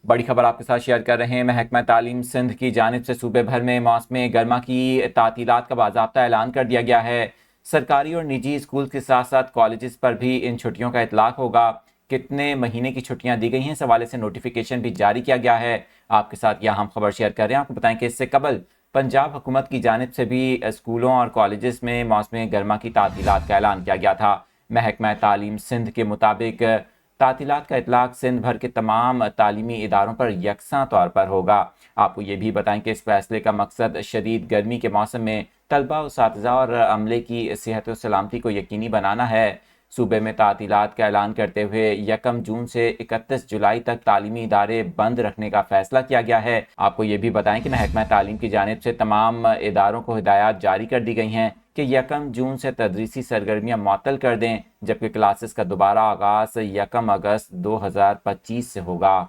بڑی خبر آپ کے ساتھ شیئر کر رہے ہیں۔ محکمہ تعلیم سندھ کی جانب سے صوبے بھر میں موسم گرما کی تعطیلات کا باضابطہ اعلان کر دیا گیا ہے۔ سرکاری اور نجی اسکول کے ساتھ ساتھ کالجز پر بھی ان چھٹیوں کا اطلاق ہوگا۔ کتنے مہینے کی چھٹیاں دی گئی ہیں، اس حوالے سے نوٹیفیکیشن بھی جاری کیا گیا ہے۔ آپ کے ساتھ یہ اہم خبر شیئر کر رہے ہیں۔ آپ کو بتائیں کہ اس سے قبل پنجاب حکومت کی جانب سے بھی اسکولوں اور کالجز میں موسم گرما کی تعطیلات کا اعلان کیا گیا تھا۔ محکمہ تعلیم سندھ کے مطابق تعطیلات کا اطلاق سندھ بھر کے تمام تعلیمی اداروں پر یکساں طور پر ہوگا۔ آپ کو یہ بھی بتائیں کہ اس فیصلے کا مقصد شدید گرمی کے موسم میں طلبہ، اساتذہ اور عملے کی صحت و سلامتی کو یقینی بنانا ہے۔ صوبے میں تعطیلات کا اعلان کرتے ہوئے 1 جون سے 31 جولائی تک تعلیمی ادارے بند رکھنے کا فیصلہ کیا گیا ہے۔ آپ کو یہ بھی بتائیں کہ محکمہ تعلیم کی جانب سے تمام اداروں کو ہدایات جاری کر دی گئی ہیں کہ 1 جون سے تدریسی سرگرمیاں معطل کر دیں، جبکہ کلاسز کا دوبارہ آغاز 1 اگست 2025 سے ہوگا۔